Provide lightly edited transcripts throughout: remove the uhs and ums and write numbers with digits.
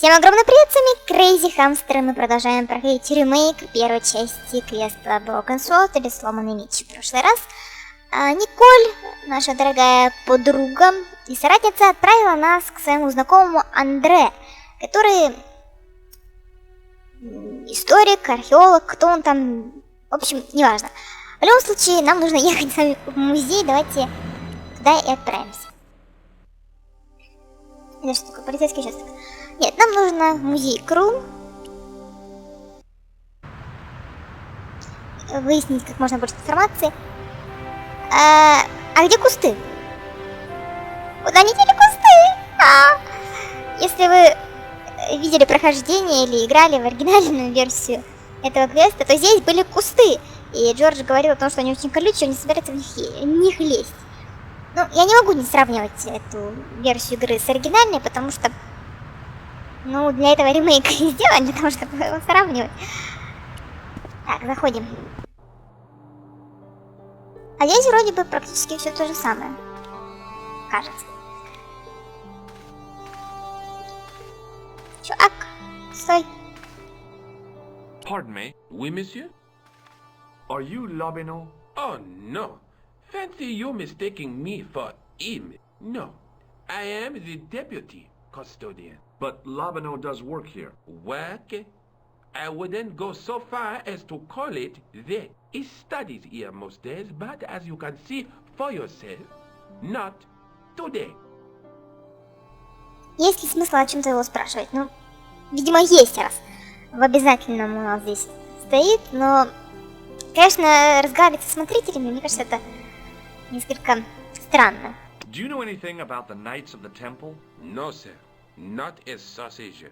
Всем огромный привет, с вами Крейзи Хамстеры. Мы продолжаем проходить ремейк первой части квеста Broken Sword или Сломанный меч. В прошлый раз Николь, наша дорогая подруга и соратница, отправила нас к своему знакомому Андре, который историк, археолог, кто он там, в общем, неважно. В любом случае, нам нужно ехать с вами в музей, давайте туда и отправимся. Это что такое, полицейский участок? Нет, нам нужно в музей Кру. Выяснить как можно больше информации. А где кусты? Куда они дели кусты? Если вы видели прохождение или играли в оригинальную версию этого квеста, то здесь были кусты. И Джордж говорил о том, что они очень колючие, он не собирается в них лезть. Ну, я не могу не сравнивать эту версию игры с оригинальной, потому что, ну, для этого ремейк и сделан, для того, чтобы его сравнивать. Так, заходим. А здесь вроде бы практически все то же самое. Кажется. Чувак, стой. Pardon me, oui, monsieur? Are you Labino? Oh, no. Fancy you mistaking me for him. No, I am the deputy custodian. But Labino does work here. Work? I wouldn't go so far as to call it that. He studies here most days, but as you can see for yourself, not today. Есть ли смысл о чем-то его спрашивать? Ну, видимо, есть, раз в обязательном у нас здесь стоит, но, конечно, разговаривать со смотрителями, мне кажется, это несколько странно. Do you know anything about the Knights of the Temple? No, sir. Not a sausage.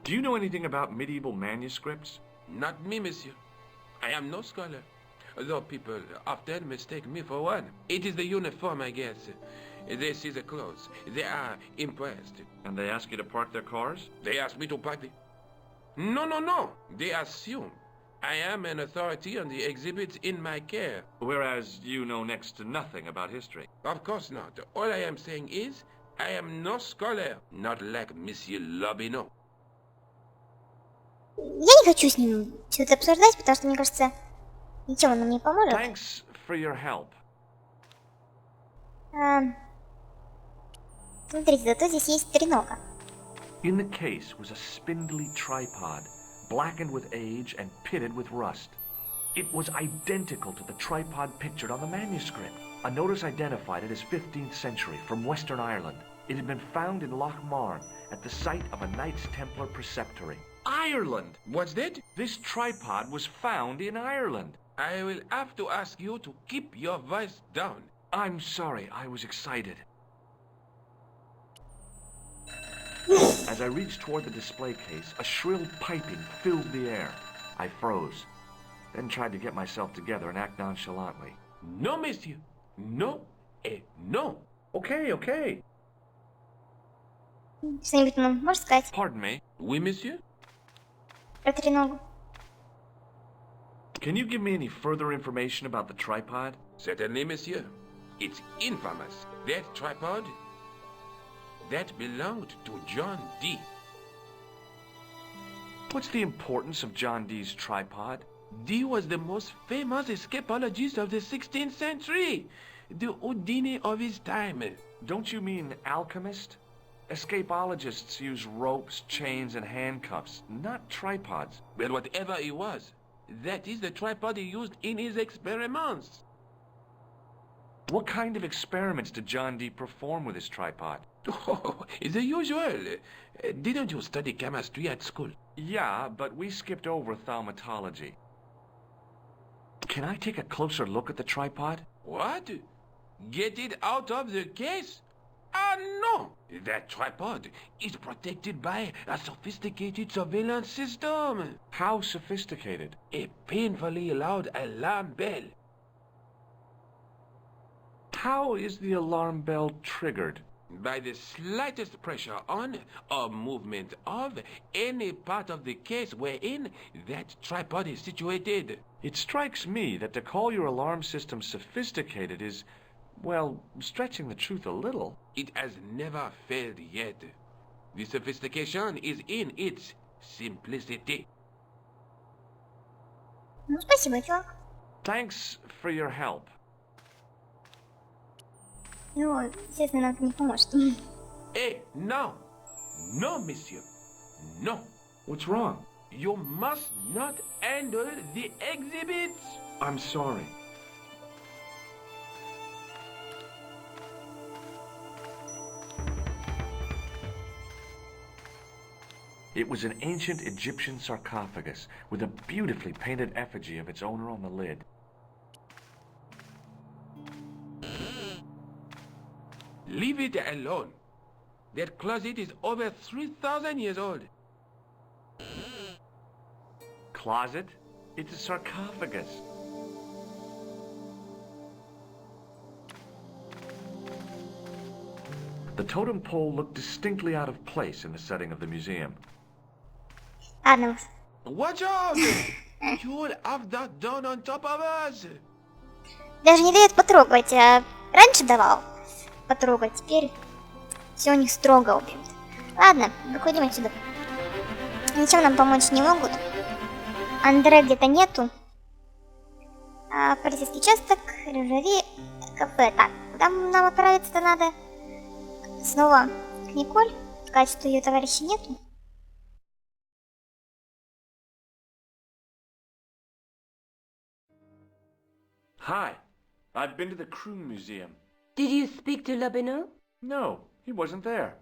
Do you know anything about medieval manuscripts? Not me, monsieur. I am no scholar. Though people often mistake me for one. It is the uniform, I guess. They see the clothes. They are impressed. And they ask you to park their cars? They ask me to park the... No. They assume I am an authority on the exhibits in my care. Whereas you know next to nothing about history. Of course not. All I am saying is, I am no scholar. Not like Monsieur Labino. Я не хочу с ним все это обсуждать, потому что, мне кажется, ничем он нам не поможет. Thanks for your help. Смотрите, зато здесь есть тренога. In the case was a spindly tripod, blackened with age and pitted with rust. It was identical to the tripod pictured on the manuscript. A notice identified it as 15th century from Western Ireland. It had been found in Loch Marne at the site of a Knights Templar preceptory. Ireland! What's that? This tripod was found in Ireland. I will have to ask you to keep your voice down. I'm sorry, I was excited. As I reached toward the display case, a shrill piping filled the air. I froze, then tried to get myself together and act nonchalantly. No, monsieur. No, no. Okay. Что-нибудь нам можешь сказать Pardon me. Oui, monsieur? про треногу? Can you give me any further information about the tripod? Certainly, monsieur. It's infamous. That tripod, that belonged to John Dee. What's the importance of John Dee's tripod? Dee was the most famous escapologist of the 16th century. The Houdini of his time. Don't you mean alchemist? Escapologists use ropes, chains, and handcuffs, not tripods. But whatever he was, that is the tripod he used in his experiments. What kind of experiments did John Dee perform with his tripod? Oh, the usual. Didn't you study chemistry at school? Yeah, but we skipped over thaumatology. Can I take a closer look at the tripod? What? Get it out of the case? Ah, no! That tripod is protected by a sophisticated surveillance system. How sophisticated? A painfully loud alarm bell. How is the alarm bell triggered? By the slightest pressure on or movement of any part of the case wherein that tripod is situated. It strikes me that to call your alarm system sophisticated is, well, stretching the truth a little. It has never failed yet. The sophistication is in its simplicity. Ну, спасибо, чувак. Thanks for your help. Ну, естественно, это не поможет. Eh, no. No, monsieur. No. What's wrong? You must not enter the exhibits. I'm sorry. It was an ancient Egyptian sarcophagus with a beautifully painted effigy of its owner on the lid. Leave it alone. That closet is over 3,000 years old. Closet? It's a sarcophagus. The totem pole looked distinctly out of place in the setting of the museum. Ладно. Watch out! You'll have that done on top of us. Даже не дает потрогать, а раньше давал потрогать, теперь все у них строго, в общем-то. Ладно, выходим отсюда. Ничем нам помочь не могут. Андре где-то нету. Полицейский участок, режави, кафе. Так, куда нам отправиться-то надо? Снова к Николь. Сказать, что ее товарища нету. Hi, I've been to the Crew Museum. Did you speak to Labino? No, he wasn't there.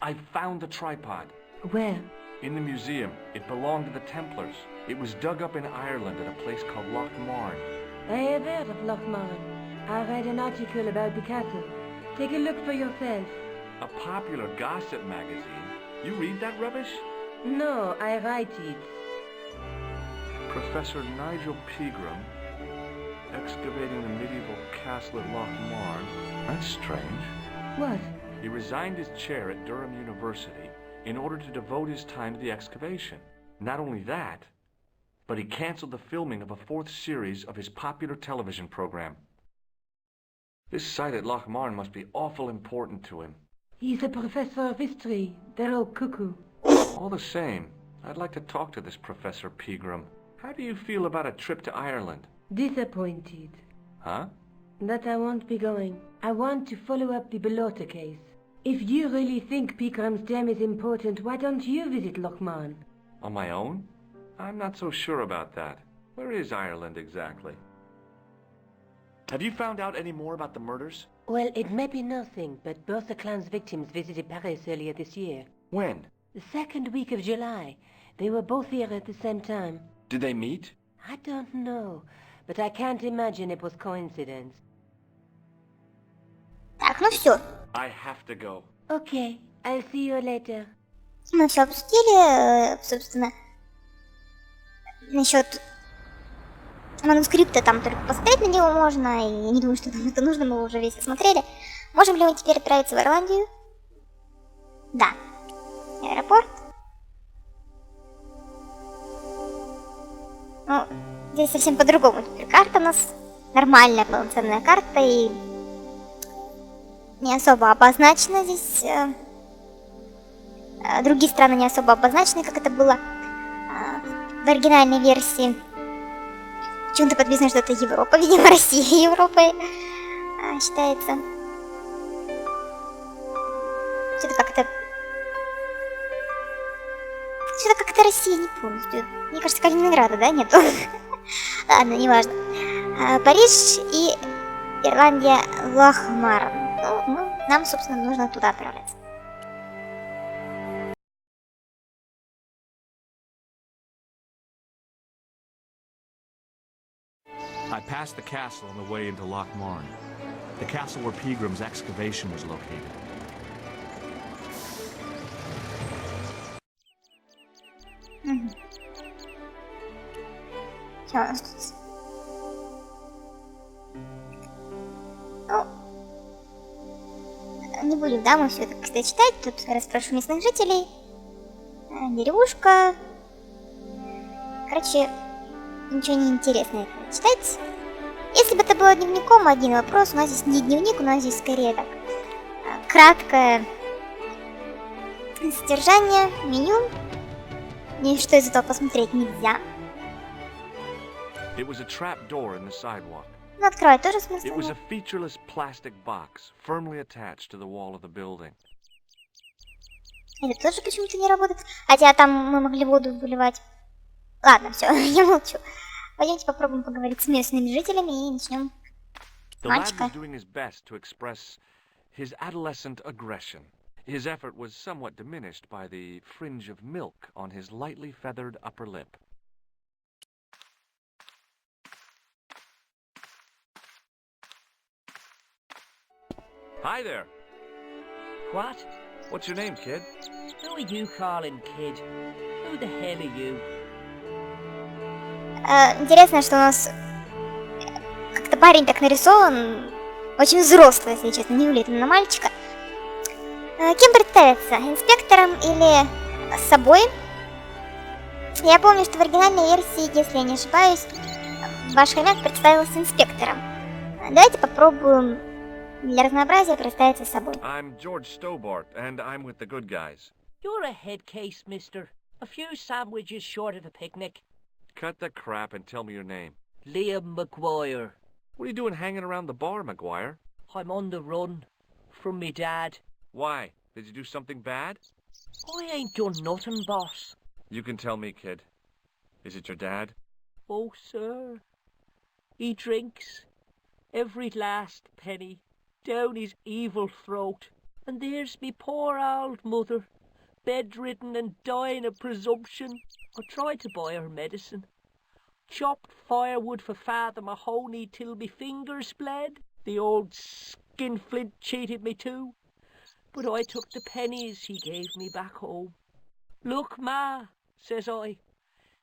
I found the tripod. Where? In the museum. It belonged to the Templars. It was dug up in Ireland at a place called Loch Marn. I have heard of Loch Marn. I read an article about the castle. Take a look for yourself. A popular gossip magazine. You read that rubbish? No, I write it. Professor Nigel Pegram, excavating the medieval castle at Loch Marn. That's strange. What? He resigned his chair at Durham University in order to devote his time to the excavation. Not only that, but he canceled the filming of a 4th series of his popular television program. This site at Loch Marn must be awful important to him. He's a professor of history. They're all cuckoo. All the same, I'd like to talk to this Professor Pegram. How do you feel about a trip to Ireland? Disappointed. Huh? That I won't be going. I want to follow up the Bellotta case. If you really think Picram's gem is important, why don't you visit Loch Marn? On my own? I'm not so sure about that. Where is Ireland exactly? Have you found out any more about the murders? Well, it may be nothing, but both the clan's victims visited Paris earlier this year. When? The second week of July. They were both here at the same time. Did they meet? I don't know, but I can't imagine it was coincidence. Так, ну все. I have to go. Okay, I'll see you later. Мы все обсудили, собственно. Насчет манускрипта там только посмотреть на него можно, и я не думаю, что нам это нужно, мы уже весь осмотрели. Можем ли мы теперь отправиться в Ирландию? Да. Аэропорт. Ну, здесь совсем по-другому. Теперь карта у нас нормальная, полноценная карта, и не особо обозначена здесь. Другие страны не особо обозначены, как это было в оригинальной версии. Почему-то подписано, что это Европа, видимо, Россия Европой считается. Что-то как-то... Что-то как-то Россия, не помню. Мне кажется, Калининграда, да, нету? Ладно, неважно. Париж и Ирландия Лох Марн. Ну, нам, собственно, нужно туда отправляться. I passed the castle on the way into Loch Marn, the castle where Pegram's excavation was located. Что у нас тут? Ну, не будем, да, мы все это, кстати, читать. Тут расспрошу местных жителей. Деревушка. Короче, ничего не интересного читать. Если бы это было дневником, один вопрос. У нас здесь не дневник, у нас здесь скорее так краткое содержание, меню. Ничто из этого посмотреть нельзя. It was a trap door in the sidewalk. Ну, открывать тоже смысла It was a нет. featureless plastic box, firmly attached to the wall of the building. Это тоже почему-то не работает. Хотя там мы могли воду выливать. Ладно, все, я молчу. Пойдемте попробуем поговорить с местными жителями и начнем. The lad Мальчика. was doing his best to express his adolescent aggression. His effort was somewhat diminished by the fringe of milk on his lightly feathered upper lip. Hi there. What? What's your name, kid? Who are you calling kid? Who the hell are you? Интересно, что у нас как-то парень так нарисован. Очень взрослый, если честно, не влит на мальчика. Кем представиться? Инспектором или собой? Я помню, что в оригинальной версии, если я не ошибаюсь, ваш хомяк представился инспектором. Давайте попробуем для разнообразия представиться собой. I'm George Stobart, and I'm with the good guys. You're a head case, mister. A few sandwiches short of a picnic. Cut the crap and tell me your name. Liam McGuire. What are you doing hanging around the bar, McGuire? I'm on the run. From me dad. Why? Did you do something bad? I ain't done nothing, boss. You can tell me, kid. Is it your dad? Oh, sir. He drinks. Every last penny. Down his evil throat. And there's me poor old mother. Bedridden and dying of presumption. I tried to buy her medicine. Chopped firewood for Father Mahoney till me fingers bled. The old skinflint cheated me too. But I took the pennies he gave me back home. Look, Ma, says I.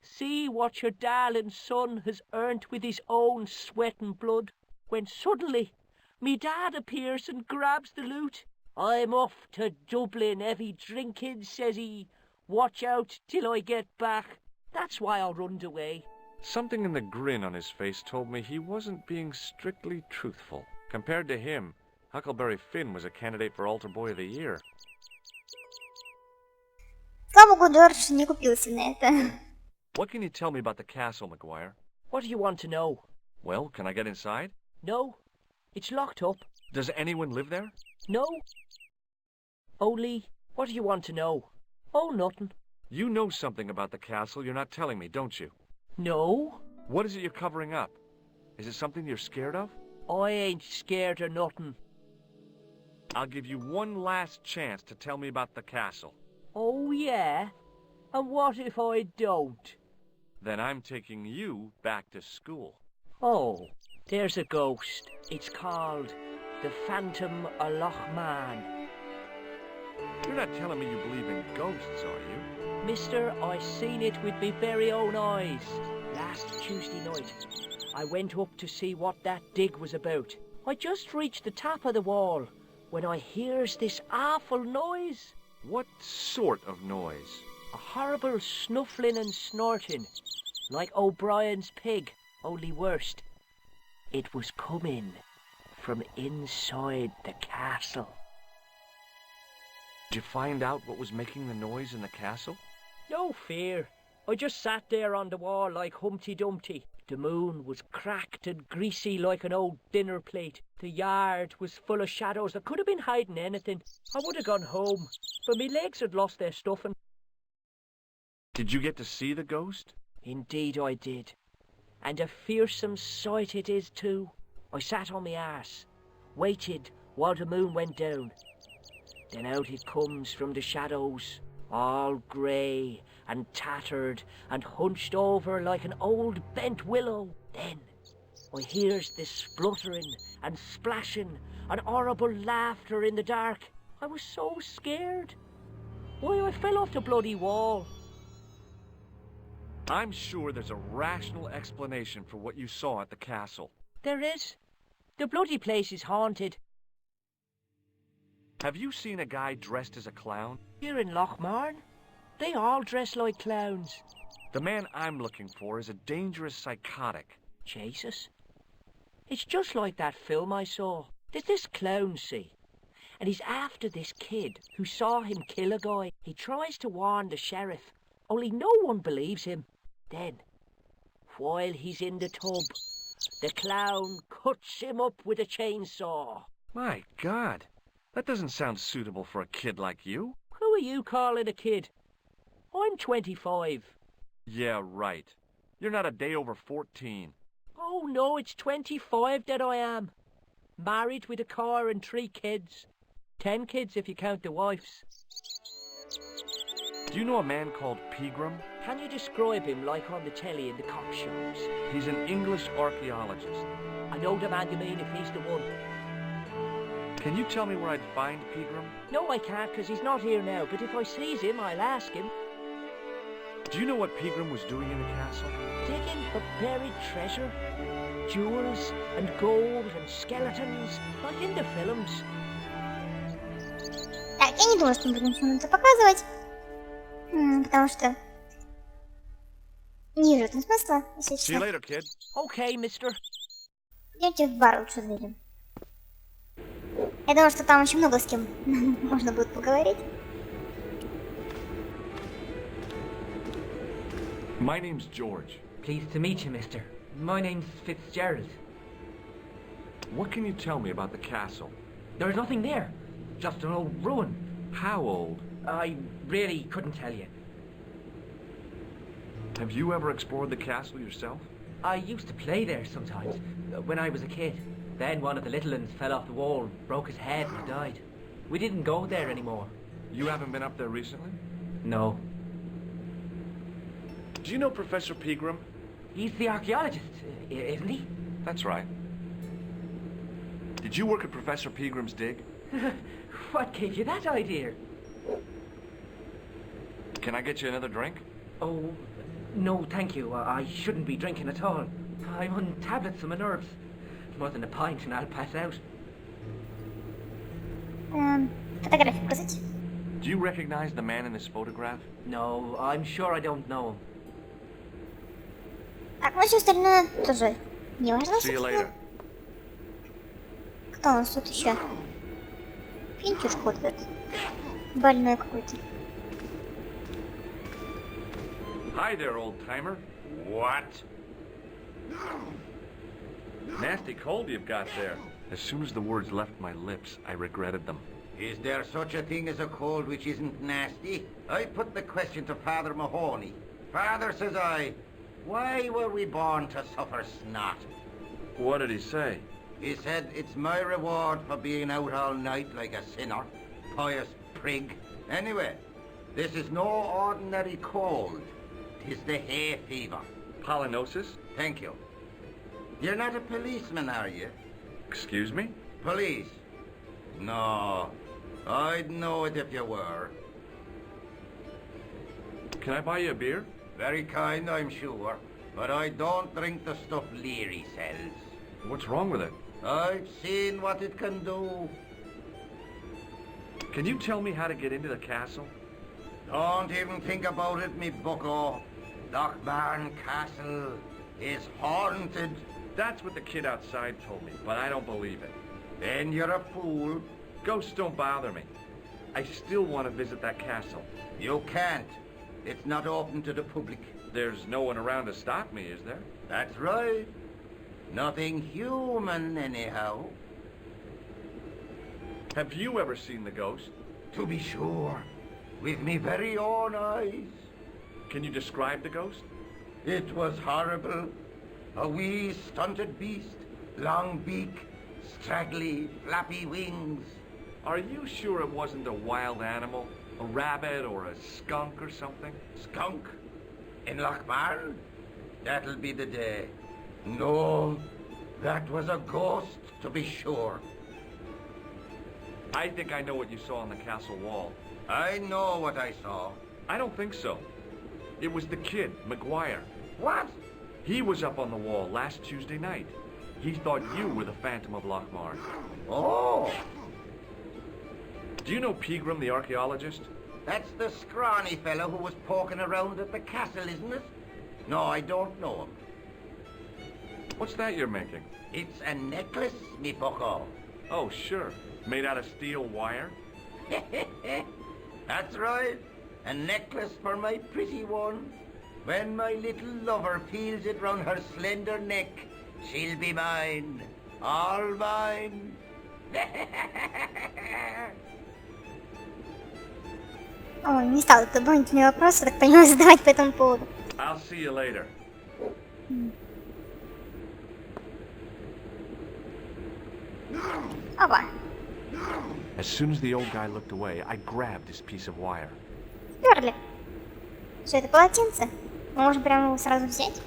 See what your darling son has earned with his own sweat and blood. When suddenly, me dad appears and grabs the loot. I'm off to Dublin, heavy drinking, says he. Watch out till I get back. That's why I runned away. Something in the grin on his face told me he wasn't being strictly truthful. Compared to him, Huckleberry Finn was a candidate for Altar Boy of the Year. Слава богу, Джордж не купился на это. What can you tell me about the castle, McGuire? What do you want to know? Well, can I get inside? No, it's locked up. Does anyone live there? No. Only, what do you want to know? Oh, nothing. You know something about the castle you're not telling me, don't you? No, What is it you're covering up? Is it something you're scared of? I ain't scared of nothing. I'll give you one last chance to tell me about the castle. Oh, yeah? And what if I don't? Then I'm taking you back to school. Oh, there's a ghost. It's called the Phantom of Loch Man. You're not telling me you believe in ghosts, are you? Mister, I seen it with me very own eyes. Last Tuesday night, I went up to see what that dig was about. I just reached the top of the wall when I hears this awful noise. What sort of noise? A horrible snuffling and snorting, like O'Brien's pig, only worse. It was coming from inside the castle. Did you find out what was making the noise in the castle? No fear. I just sat there on the wall like Humpty Dumpty. The moon was cracked and greasy like an old dinner plate. The yard was full of shadows. I could have been hiding anything. I would have gone home, but me legs had lost their stuffing. Did you get to see the ghost? Indeed I did. And a fearsome sight it is too. I sat on my arse, waited while the moon went down. Then out it comes from the shadows, all grey and tattered and hunched over like an old bent willow. Then I hears this spluttering and splashing and horrible laughter in the dark. I was so scared. Why, I fell off the bloody wall. I'm sure there's a rational explanation for what you saw at the castle. There is. The bloody place is haunted. Have you seen a guy dressed as a clown? Here in Lochmarn, they all dress like clowns. The man I'm looking for is a dangerous psychotic. Jesus. It's just like that film I saw. There's this clown, see? And he's after this kid who saw him kill a guy. He tries to warn the sheriff, only no one believes him. Then, while he's in the tub, the clown cuts him up with a chainsaw. My God, that doesn't sound suitable for a kid like you. Who are you calling a kid? I'm 25. Yeah, right. You're not a day over 14. Oh no, it's 25 that I am. Married with a car and 3 kids. 10 kids if you count the wives. Do you know a man called Pegram? Can you describe him like on the telly in the cop shows? He's an English archaeologist. I know the man you mean if he's the one. Can you tell me where I'd find Pegram? No, I can't, because he's not here now, but if I sees him, I'll ask him. Do you know what Pegram was doing in the castle? Digging for buried treasure. Jewels and gold and skeletons, like in the films. Так, я не думаю, что мы будем всем это показывать. Потому что не вижу там смысла, если See you честно. later, kid. Okay, mister. Идемте в бар лучше зайдем. Я думаю, что там очень много с кем можно будет поговорить. My name's George. Pleased to meet you, mister. My name's Fitzgerald. What can you tell me about the castle? There's nothing there. Just an old ruin. How old? I really couldn't tell you. Have you ever explored the castle yourself? I used to play there sometimes, when I was a kid. Then one of the little ones fell off the wall, broke his head and died. We didn't go there anymore. You haven't been up there recently? No. Do you know Professor Pegram? He's the archaeologist, isn't he? That's right. Did you work at Professor Pegram's dig? What gave you that idea? Can I get you another drink? Oh, no, thank you. I shouldn't be drinking at all. I'm on tablets for my nerves. More than a pint and I'll pass out. Фотографию показать? Do you recognize the man in this photograph? No, I'm sure I don't know him. Так, ну все остальное тоже не важно, See you собственно. later. Кто у нас тут еще? Пинчушка вот этот. Больной какой-то. Hi there, old-timer. What? Nasty cold you've got there. As soon as the words left my lips, I regretted them. Is there such a thing as a cold which isn't nasty? I put the question to Father Mahoney. Father, says I, why were we born to suffer snot? What did he say? He said, it's my reward for being out all night like a sinner. Pious prig. Anyway, this is no ordinary cold. 'Tis the hay fever. Pollinosis? Thank you. You're not a policeman, are you? Excuse me? Police? No. I'd know it if you were. Can I buy you a beer? Very kind, I'm sure. But I don't drink the stuff Leary sells. What's wrong with it? I've seen what it can do. Can you tell me how to get into the castle? Don't even think about it, me bucko. Lochbarn Castle is haunted. That's what the kid outside told me, but I don't believe it. Then you're a fool. Ghosts don't bother me. I still want to visit that castle. You can't. It's not open to the public. There's no one around to stop me, is there? That's right. Nothing human, anyhow. Have you ever seen the ghost? To be sure. With me very own eyes. Can you describe the ghost? It was horrible. A wee stunted beast. Long beak. Straggly, flappy wings. Are you sure it wasn't a wild animal? A rabbit or a skunk or something? Skunk? In Lochbarn? That'll be the day. No, that was a ghost, to be sure. I think I know what you saw on the castle wall. I know what I saw. I don't think so. It was the kid, McGuire. What? He was up on the wall last Tuesday night. He thought you were the Phantom of Lochmarn. Oh, Do you know Pegram, the archaeologist? that's the scrawny fellow who was poking around at the castle, isn't it? No, I don't know him. What's that you're making? It's a necklace, me bucko. Oh, sure. Made out of steel wire? That's right. A necklace for my pretty one. When my little lover peels it round her slender neck, she'll be mine. All mine. Он не стал дополнительные вопросы, так понимаю, задавать по этому поводу. I'll see you later. Опа. As soon as the old guy looked away, I grabbed this piece of wire. Сперли. Что, это полотенце? Мы можем прямо его сразу взять?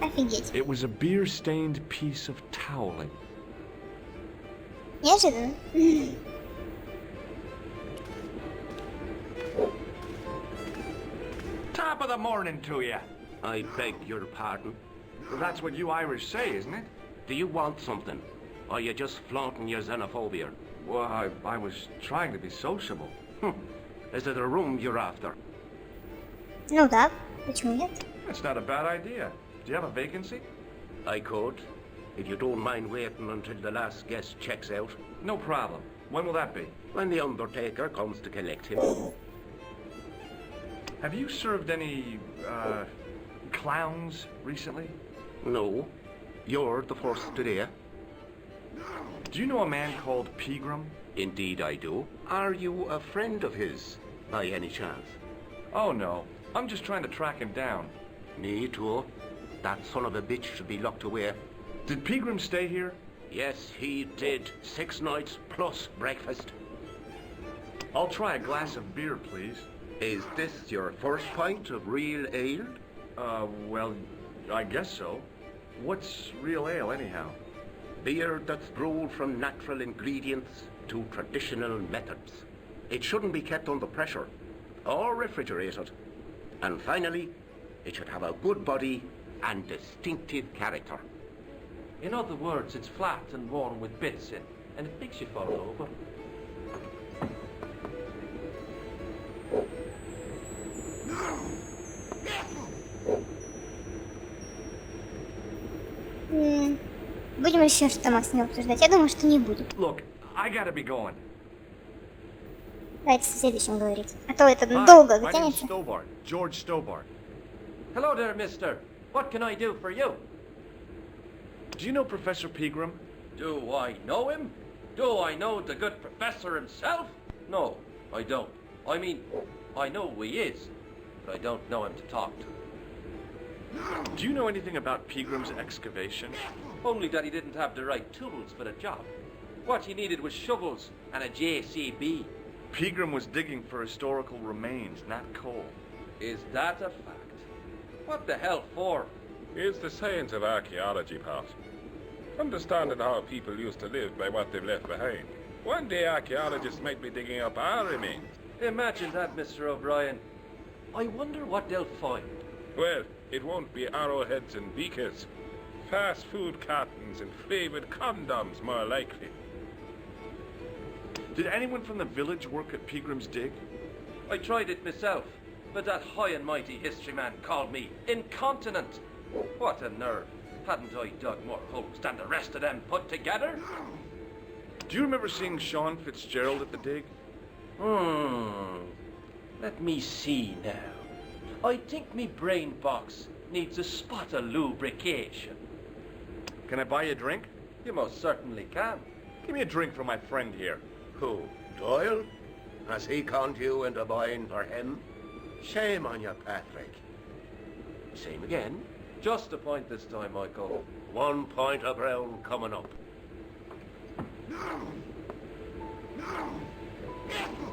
Офигеть. It was a beer-stained piece of toweling. Неожиданно. Top of the morning to you. I beg your pardon. Well, that's what you Irish say, isn't it? Do you want something? Or are you just flaunting your xenophobia? Well, I was trying to be sociable. Is it a room you're after? Ну да, почему нет? That's not a bad idea. Do you have a vacancy? I could, if you don't mind waiting until the last guest checks out. No problem. When will that be? When the undertaker comes to collect him. Have you served any, clowns recently? No, you're the first today. Do you know a man called Pegram? Indeed I do. Are you a friend of his, by any chance? Oh, no. I'm just trying to track him down. Me too. That son of a bitch should be locked away. Did Pegram stay here? Yes, he did. 6 nights plus breakfast. I'll try a glass of beer, please. Is this your first pint of real ale? Well, I guess so. What's real ale, anyhow? Beer that's brewed from natural ingredients to traditional methods. It shouldn't be kept under pressure or refrigerated. And finally, it should have a good body and distinctive character. In other words, it's flat and worn with bits in, and it makes you fall over. Будем еще что там с ним обсуждать? Я думаю, что не будем. Look, I gotta be going. Давайте в следующем говорить. А то это Hi, долго my name's затянется. Stobart, George Stobart. Hello there, mister. What can I do for you? Do you know Professor Pegram? Do I know him? Do I know the good professor himself? No, I don't. I mean, I know who he is, but I don't know him to talk to. Do you know anything about Pegram's excavation? Only that he didn't have the right tools for the job. What he needed was shovels and a JCB. Pegram was digging for historical remains, not coal. Is that a fact? What the hell for? It's the science of archaeology, Pat. Understanding how people used to live by what they've left behind. One day archaeologists might be digging up our remains. Imagine that, Mr. O'Brien. I wonder what they'll find. Well, it won't be arrowheads and beakers. Fast food cartons and flavored condoms, more likely. Did anyone from the village work at Pegram's dig? I tried it myself, but that high and mighty history man called me incontinent. What a nerve. Hadn't I dug more holes than the rest of them put together? Do you remember seeing Sean Fitzgerald at the dig? Let me see now. I think me brain box needs a spot of lubrication. Can I buy you a drink? You most certainly can. Give me a drink for my friend here. Who? Doyle? Has he conned you into buying for him? Shame on you, Patrick. Same again. Just a point this time, Michael. 1 point of brown coming up.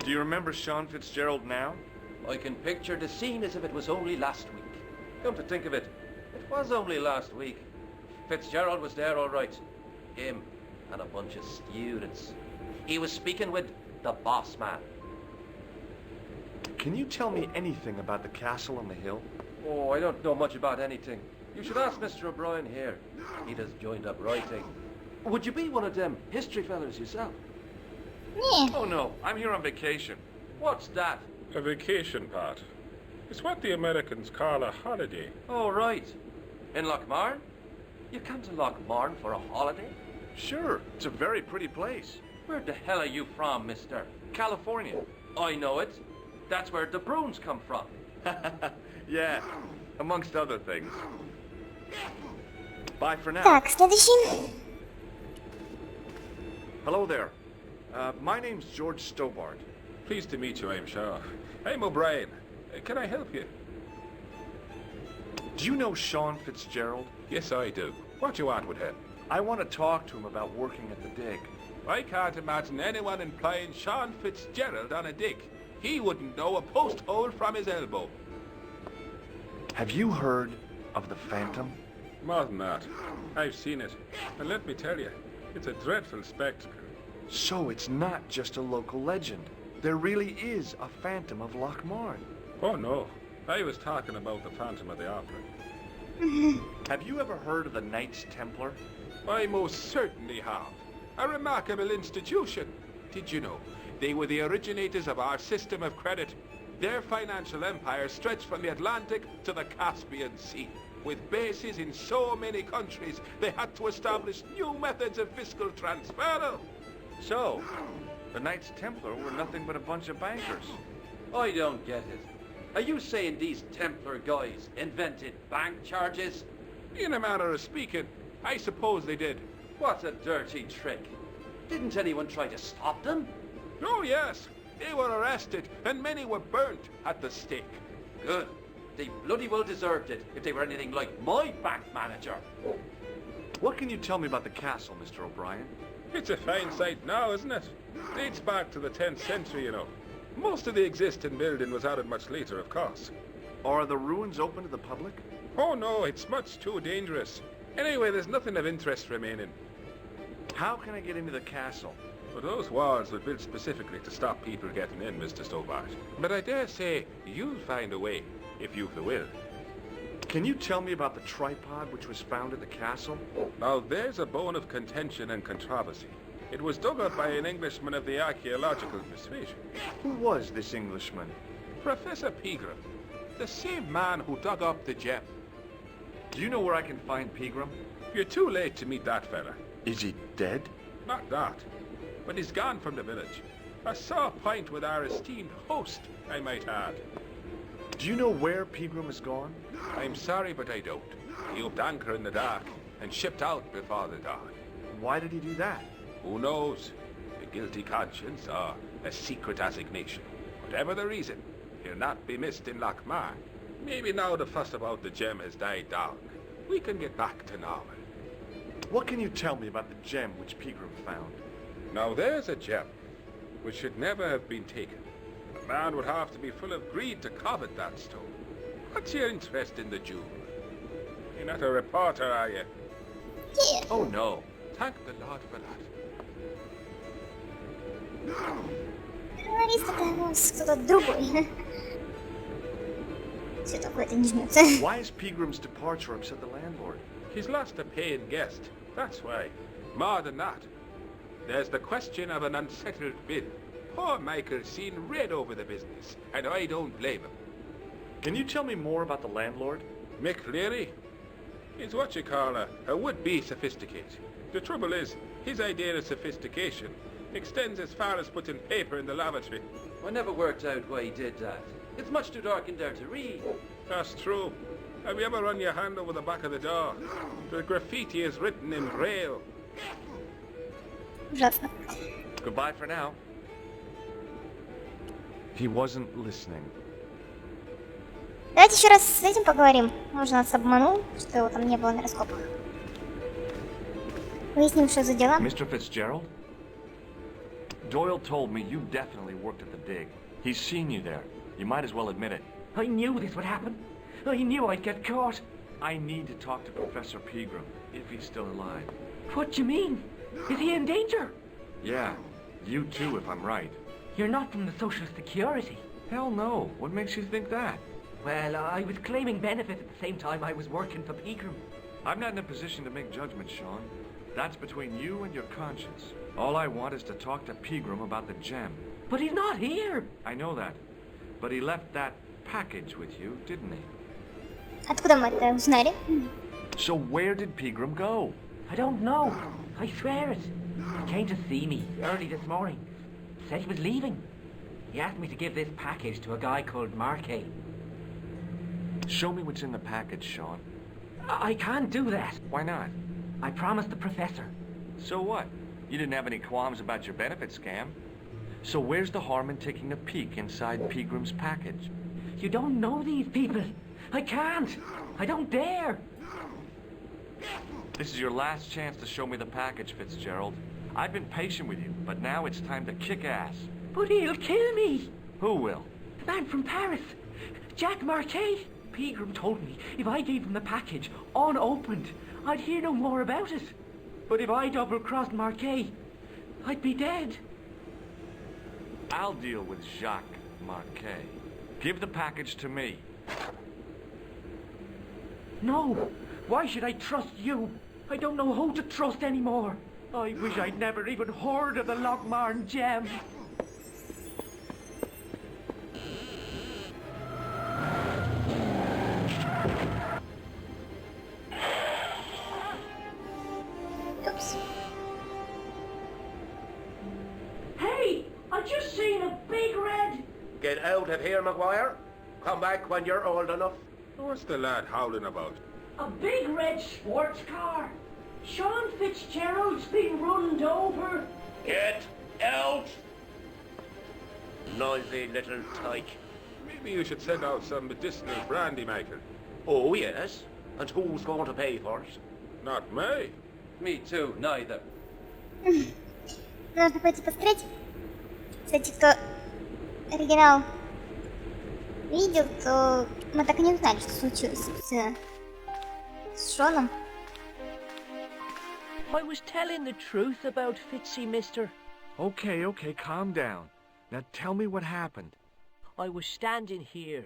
Do you remember Sean Fitzgerald now? I can picture the scene as if it was only last week. Come to think of it, it was only last week. Fitzgerald was there all right. Him and a bunch of students. He was speaking with the boss man. Can you tell me anything about the castle on the hill? Oh, I don't know much about anything. You should ask Mr. O'Brien here. He just joined up writing. Would you be one of them history fellas yourself? Не. Oh no, I'm here on vacation. What's that? A vacation, Pat. It's what the Americans call a holiday. Oh, right. In Lochmarn? You come to Lochmarn for a holiday? Sure, it's a very pretty place. Where the hell are you from, mister? California. I know it. That's where the Bruins come from. Yeah, amongst other things. Bye for now. Так, следующий. Hello there. My name's George Stobart. Pleased to meet you, I'm sure. I'm O'Brien. Can I help you? Do you know Sean Fitzgerald? Yes, I do. What do you want with him? I want to talk to him about working at the dig. I can't imagine anyone employing Sean Fitzgerald on a dig. He wouldn't know a post hole from his elbow. Have you heard of the Phantom? More than that. I've seen it. And let me tell you, it's a dreadful spectacle. So it's not just a local legend. There really is a Phantom of Lochmarn. Oh, no. I was talking about the Phantom of the Opera. Have you ever heard of the Knights Templar? I most certainly have. A remarkable institution. Did you know? They were the originators of our system of credit. Their financial empire stretched from the Atlantic to the Caspian Sea. With bases in so many countries, they had to establish new methods of fiscal transfer. So, the Knights Templar were nothing but a bunch of bankers. I don't get it. Are you saying these Templar guys invented bank charges? In a manner of speaking, I suppose they did. What a dirty trick. Didn't anyone try to stop them? Oh, yes. They were arrested, and many were burnt at the stake. Good. They bloody well deserved it if they were anything like my bank manager. What can you tell me about the castle, Mr. O'Brien? It's a fine sight now, isn't it? Dates back to the 10th century, you know. Most of the existing building was added much later, of course. Are the ruins open to the public? Oh, no, it's much too dangerous. Anyway, there's nothing of interest remaining. How can I get into the castle? But those walls were built specifically to stop people getting in, Mr. Stobart. But I dare say you'll find a way, if you've the will. Can you tell me about the tripod which was found at the castle? Now, there's a bone of contention and controversy. It was dug up by an Englishman of the archaeological persuasion. Who was this Englishman? Professor Pegram, the same man who dug up the gem. Do you know where I can find Pegram? You're too late to meet that fella. Is he dead? Not that. But he's gone from the village. A sore point with our esteemed host, I might add. Do you know where Pegram has gone? I'm sorry, but I don't. He upped anchor in the dark and shipped out before the dawn. Why did he do that? Who knows? A guilty conscience or a secret assignation. Whatever the reason, he'll not be missed in Lochmarn. Maybe now the fuss about the gem has died down, we can get back to normal. What can you tell me about the gem which Pegram found? Now there's a gem which should never have been taken. A man would have to be full of greed to covet that stone. What's your interest in the jewel? You're not a reporter, are you? Yeah. Oh no. Thank the Lord for that. Журналист это у нас кто-то другой. Все такое-то не жмется. Why is Pegram's departure upset the landlord? He's lost a paying guest. That's why. More than that. There's the question of an unsettled bill. Poor Michael's seen red over the business, and I don't blame him. Can you tell me more about the landlord? Mick Leary? He's what you call a would-be sophisticated. The trouble is, his idea of sophistication extends as far as putting paper in the lavatory. I never worked out why he did that. It's much too dark in there to read. That's true. Have you ever run your hand over the back of the door? The graffiti is written in braille. Ужасно. Goodbye for now. He wasn't listening. Давайте еще раз с этим поговорим. Может, нас обманул, что его там не было на раскопах. Выясним, что за дела. Mr. Fitzgerald? Doyle told me you definitely worked at the dig. He's seen you there. You might as well admit it. I knew this would happen. I knew I'd get caught. I need to talk to Professor Pegram, if he's still alive. What do you mean? Is he in danger? Yeah, you too, if I'm right. You're not from the Social Security. Hell no. What makes you think that? Well, I was claiming benefit at the same time I was working for Pegram. I'm not in a position to make judgments, Sean. That's between you and your conscience. All I want is to talk to Pegram about the gem. But he's not here. I know that. But he left that package with you, didn't he? Откуда мы это узнали? So where did Pegram go? I don't know. I swear it. He came to see me early this morning. Said he was leaving. He asked me to give this package to a guy called Marquet. Show me what's in the package, Sean. I can't do that. Why not? I promised the professor. So what? You didn't have any qualms about your benefit scam. So where's the harm in taking a peek inside Pegram's package? You don't know these people. I can't. I don't dare. This is your last chance to show me the package, Fitzgerald. I've been patient with you, but now it's time to kick ass. But he'll kill me. Who will? The man from Paris. Jack Marquet. Pegram told me if I gave him the package unopened, I'd hear no more about it. But if I double-crossed Marquet, I'd be dead. I'll deal with Jacques Marquet. Give the package to me. No. Why should I trust you? I don't know who to trust anymore. I wish I'd never even heard of the Lochmarn gem. Oops. Hey! I just seen a big red... Get out of here, Maguire. Come back when you're old enough. What's the lad howling about? A big red sports car. Sean Fitzgerald's been runned over. Get out! Noisy little tyke. Maybe you should send out some medicinal brandy maker. Oh, yes. And who's going to pay for it? Not me. Me too, neither. Нужно пойти посмотреть. Кстати, кто оригинал видел, то мы так и не узнали, что случилось с Шоном. I was telling the truth about Fitzy, mister. Okay, calm down. Now tell me what happened. I was standing here,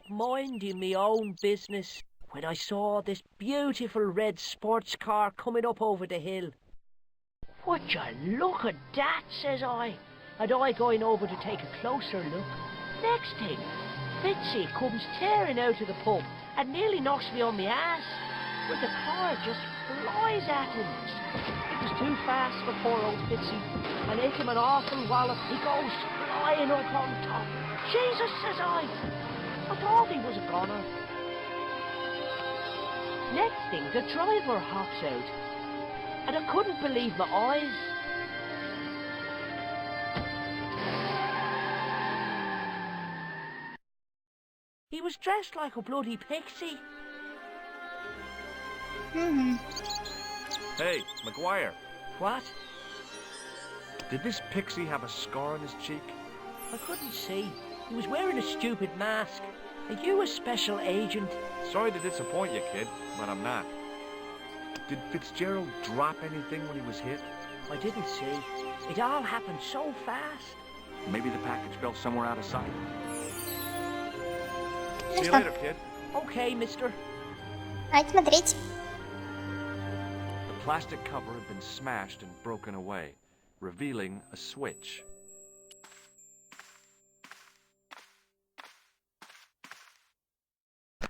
minding me own business, when I saw this beautiful red sports car coming up over the hill. Would you look at that, says I, and I going over to take a closer look. Next thing, Fitzy comes tearing out of the pub and nearly knocks me on my ass, but the car just flies at him. It was too fast for poor old Fitzy, and hit him an awful wallop. He goes flying up on top. Jesus, says I thought he was a goner. Next thing, the driver hops out, and I couldn't believe my eyes. He was dressed like a bloody pixie. Hey, Maguire, What? did this pixie have a scar on his cheek? I couldn't see. He was wearing a stupid mask. Are you a special agent? Sorry to disappoint you, kid, but I'm not. Did Fitzgerald drop anything when he was hit? I didn't see. It all happened so fast. Maybe the package fell somewhere out of sight. Ну See you что, later, kid. Okay, mister. давайте смотреть. The plastic cover had been smashed and broken away, revealing a switch.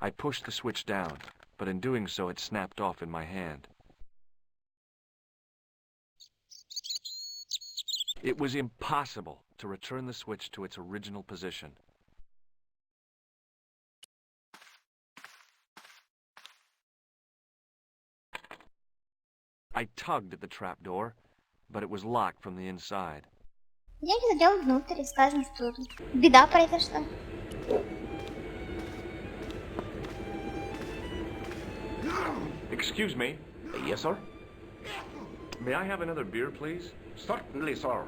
I pushed the switch down, but in doing so it snapped off in my hand. It was impossible to return the switch to its original position. I tugged at the trapdoor, but it was locked from the inside. Идемте зайдем внутрь и скажем, что тут беда произошла. Excuse me. Yes, sir? May I have another beer, please? Certainly, sir.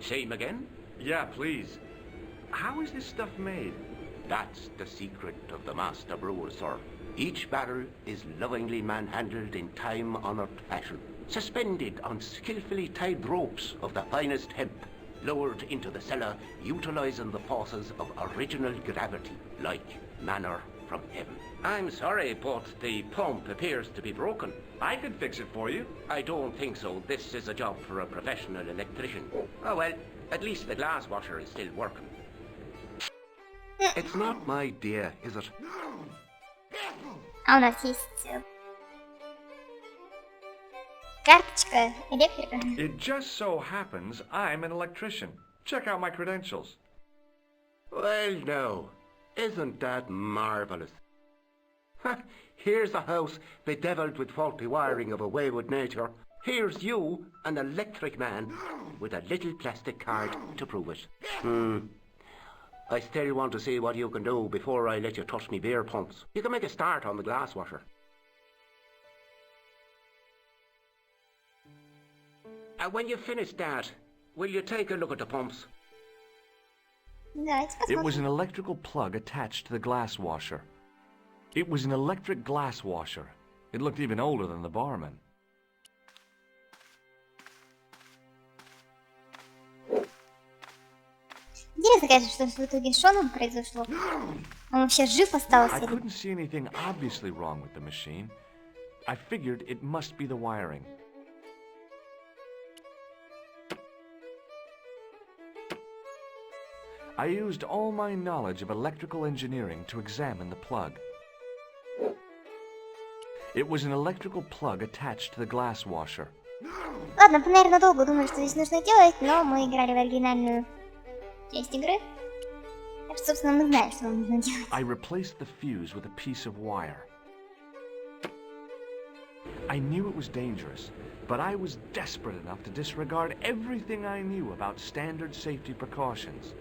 Same again? Yeah, please. How is this stuff made? That's the secret of the master brewer, sir. Each barrel is lovingly manhandled in time-honored fashion, suspended on skillfully tied ropes of the finest hemp, lowered into the cellar, utilizing the forces of original gravity, like manna from heaven. I'm sorry, but the pump appears to be broken. I could fix it for you. I don't think so. This is a job for a professional electrician. Oh, well, at least the glass washer is still working. It's not my dear, is it? А у нас есть Карточка электрика. It just so happens I'm an electrician. Check out my credentials. Well, no. Isn't that marvellous? Here's a house bedeviled with faulty wiring of a wayward nature. Here's you, an electric man, with a little plastic card to prove it. I still want to see what you can do before I let you touch me beer pumps. You can make a start on the glass washer. When you finish that, will you take a look at the pumps? Давайте It was посмотрим. an electrical plug attached to the glass washer. It was an electric glass washer. It looked even older than the barman. Интересно, конечно, что в итоге с Шоном произошло. Он вообще жив остался? I couldn't see anything obviously wrong with the machine. I figured it must be the wiring. I used all my knowledge of electrical engineering to examine the plug. It was an electrical plug attached to the glass washer. Ладно, мы, наверное, долго думали, что здесь нужно делать, но мы играли в оригинальную часть игры. Так что, собственно, мы знаем, что нам нужно делать. I replaced the fuse with a piece of wire. I knew it was dangerous, but I was desperate enough to disregard everything I knew about standard safety precautions.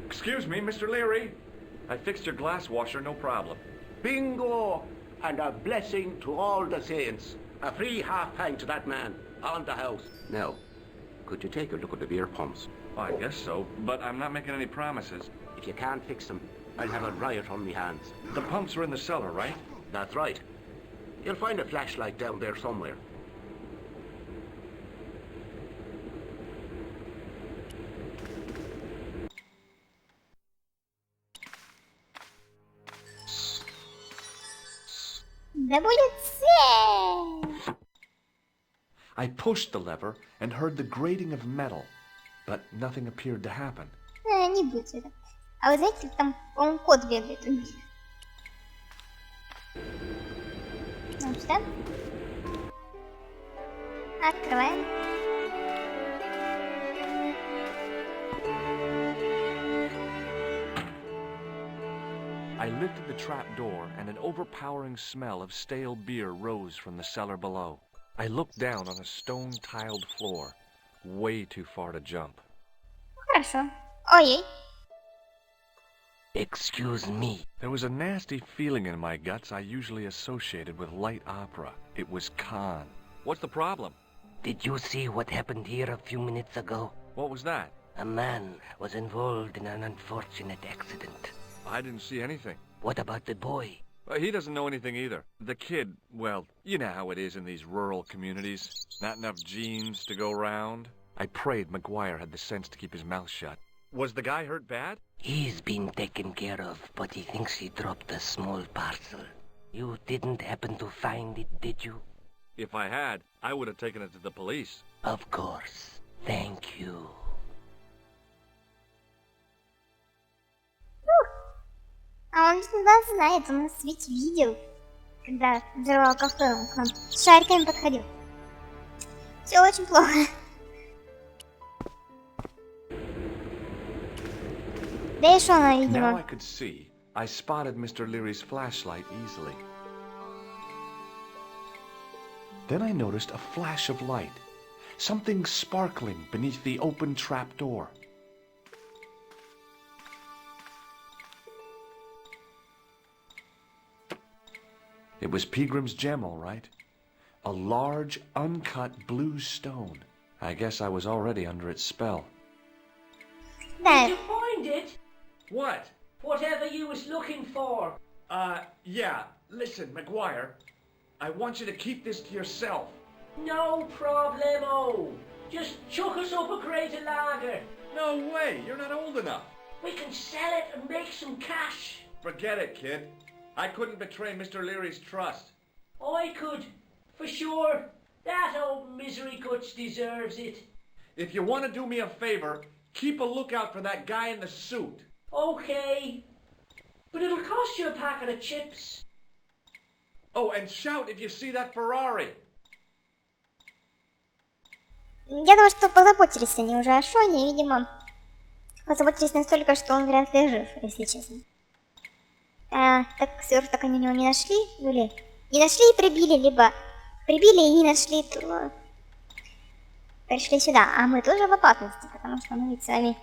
Excuse me, Mr. Leary. I fixed your glass washer, no problem. Bingo! And a blessing to all the saints. A free half-pint to that man, on the house. Now, could you take a look at the beer pumps? I guess so, but I'm not making any promises. If you can't fix them, I'll have a riot on me hands. The pumps are in the cellar, right? That's right. You'll find a flashlight down there somewhere. Да будет сейф! I pushed the lever and heard the grating of metal, but nothing appeared to happen. Не будет это. А вы знаете, там, по-моему, кот бегает у них. Ну, что? Открываем. I lifted the trap door and an overpowering smell of stale beer rose from the cellar below. I looked down on a stone-tiled floor, way too far to jump. Хорошо. Ой-ой. Excuse me. There was a nasty feeling in my guts I usually associated with light opera. It was Khan. What's the problem? Did you see what happened here a few minutes ago? What was that? A man was involved in an unfortunate accident. I didn't see anything. What about the boy? He doesn't know anything either. The kid, well, you know how it is in these rural communities. Not enough genes to go round. I prayed McGuire had the sense to keep his mouth shut. Was the guy hurt bad? He's been taken care of, but he thinks he dropped a small parcel. You didn't happen to find it, did you? If I had, I would have taken it to the police. Of course. Thank you. А он нас знает, он нас ведь видел, когда взорвал кафе, он к нам с шариками подходил. Все очень плохо. Да и Шона, Now I видимо. could see. I spotted Mr. Leary's flashlight easily. Then I noticed a flash of light. Something sparkling beneath the open trap door. It was Peagram's gem, all right. A large, uncut blue stone. I guess I was already under its spell. Да, Did you find it? What? Whatever you was looking for. Yeah. Listen, McGuire. I want you to keep this to yourself. No problemo. Just chuck us up a crate of lager. No way. You're not old enough. We can sell it and make some cash. Forget it, kid. I couldn't betray Mr. Leary's trust. I could, for sure. That old misery guts deserves it. If you want to do me a favor, keep a lookout for that guy in the suit. Okay. But it'll cost you a packet of chips. Oh, and shout if you see that Ferrari. Я думаю, что позаботились они уже о Шоне, и, видимо, позаботились настолько, что он вряд ли жив, если честно. Так сверток они у него не нашли, или не нашли и прибили, либо прибили и не нашли, то пришли сюда. А мы тоже в опасности, потому что мы ведь с вами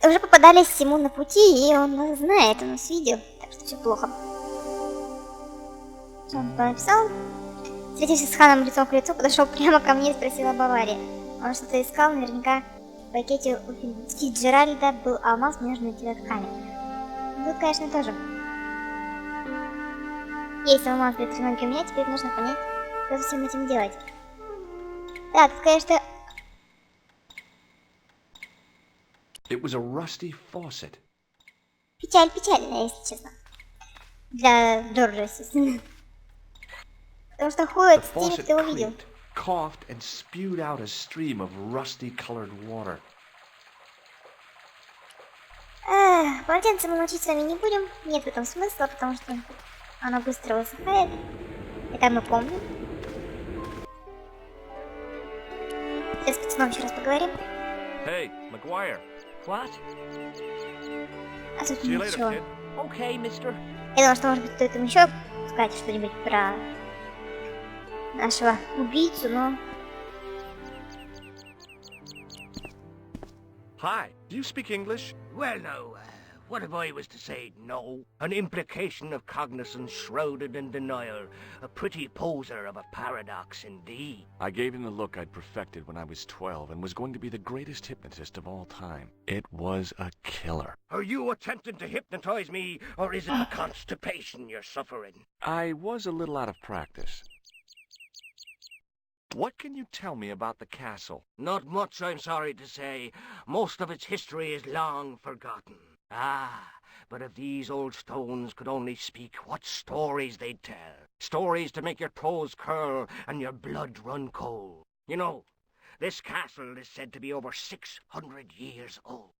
уже попадались ему на пути, и он нас знает, он нас видел, так что все плохо. Он написал. Встретившись с ханом лицом к лицу, подошел прямо ко мне и спросил об аварии. Он что-то искал, наверняка в пакете у Фиджеральда был алмаз между телетками. Тут, конечно, тоже. Есть алмаз для треногии у меня, теперь нужно понять, что со всем этим делать. Да, тут, конечно... It was a rusty faucet. Печаль печальная, если честно. Для Джорджа, естественно. Потому что ходит с теми, кто его видел. Coughed and spewed out a stream of rusty-colored water. Полотенце мы мочить с вами не будем. Нет в этом смысла, потому что оно быстро высыхает. Это мы помним. Сейчас с пацаном еще раз поговорим. Hey, McGuire. What? А тут See you later, ничего. kid. Okay, mister. Я думала, что, может быть, стоит им еще сказать что-нибудь про нашего убийцу, но... Hi, do you speak English? Well, now, what if I was to say no? An implication of cognizance shrouded in denial. A pretty poser of a paradox indeed. I gave him the look I'd perfected when I was 12 and was going to be the greatest hypnotist of all time. It was a killer. Are you attempting to hypnotize me, or is it the constipation you're suffering? I was a little out of practice. What can you tell me about the castle? Not much, I'm sorry to say. Most of its history is long forgotten. Ah, but if these old stones could only speak, what stories they'd tell. Stories to make your toes curl and your blood run cold. You know, this castle is said to be over 600 years old.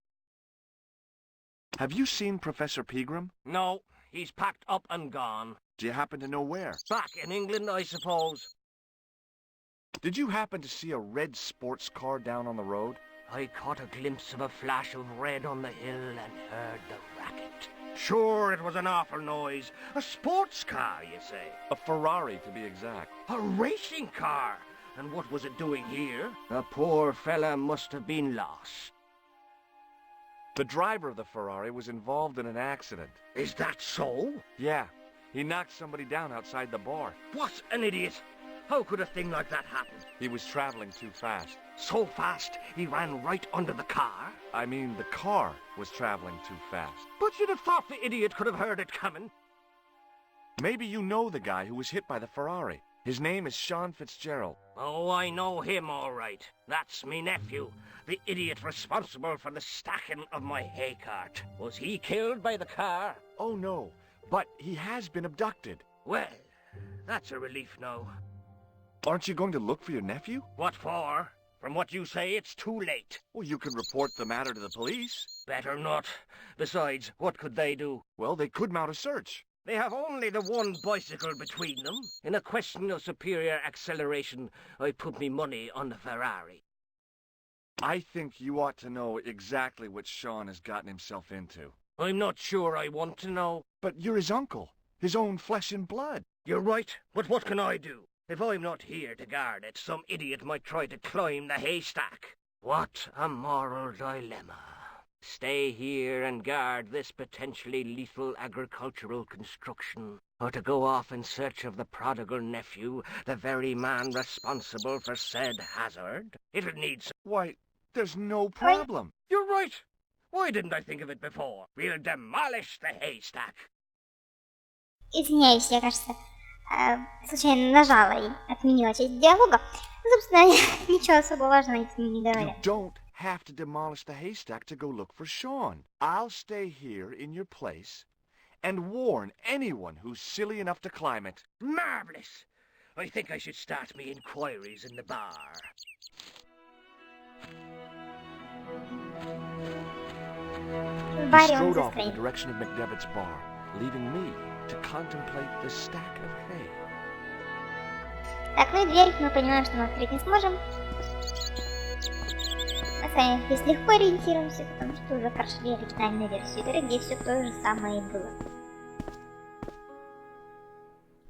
Have you seen Professor Pegram? No, he's packed up and gone. Do you happen to know where? Back in England, I suppose. Did you happen to see a red sports car down on the road? I caught a glimpse of a flash of red on the hill and heard the racket. Sure, it was an awful noise. A sports car, you say? A Ferrari, to be exact. A racing car? And what was it doing here? The poor fella must have been lost. The driver of the Ferrari was involved in an accident. Is that so? Yeah, he knocked somebody down outside the bar. What an idiot! How could a thing like that happen? He was traveling too fast. So fast, he ran right under the car? I mean, the car was traveling too fast. But you'd have thought the idiot could have heard it coming. Maybe you know the guy who was hit by the Ferrari. His name is Sean Fitzgerald. Oh, I know him all right. That's me nephew, the idiot responsible for the stacking of my hay cart. Was he killed by the car? Oh, no, but he has been abducted. Well, that's a relief now. Aren't you going to look for your nephew? What for? From what you say, it's too late. Well, you can report the matter to the police. Better not. Besides, what could they do? Well, they could mount a search. They have only the one bicycle between them. In a question of superior acceleration, I put me money on the Ferrari. I think you ought to know exactly what Sean has gotten himself into. I'm not sure I want to know. But you're his uncle, his own flesh and blood. You're right, but what can I do? If I'm not here to guard it, some idiot might try to climb the haystack. What a moral dilemma. Stay here and guard this potentially lethal agricultural construction, or to go off in search of the prodigal nephew, the very man responsible for said hazard? It'll need some... Why, there's no problem. You're right. Why didn't I think of it before? We'll demolish the haystack. Извиняюсь, я, кажется, случайно нажала и отменила часть диалога. Ну, собственно, ничего особо важного не говорят. You don't have to demolish the haystack to go look for Sean. I'll stay here in your place and warn anyone who's silly enough to climb it. Marvelous! I think I should start me inquiries in the bar. He strode off in the direction of McDevitt's bar, leaving me to contemplate the stack of hay. Так, ну и дверь мы понимаем, что мы открыть не сможем. Мы с вами здесь легко ориентируемся, потому что уже прошли оригинальную версию игры, где все то же самое и было.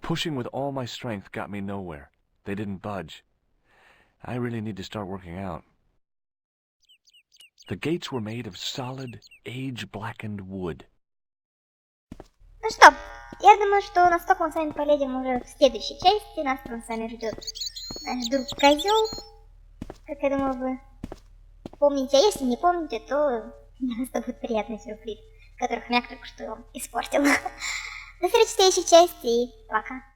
Pushing with all my strength got me nowhere. They didn't budge. I really need to start working out. The gates were made of solid, age-blackened wood. Ну что, я думаю, что настолько мы с вами полезем уже в следующей части. Нас там с вами ждет наш друг Козел. Как я думаю, вы помните. А если не помните, то для вас это будет приятный сюрприз, который хомяк только что испортил. До встречи в следующей части и пока.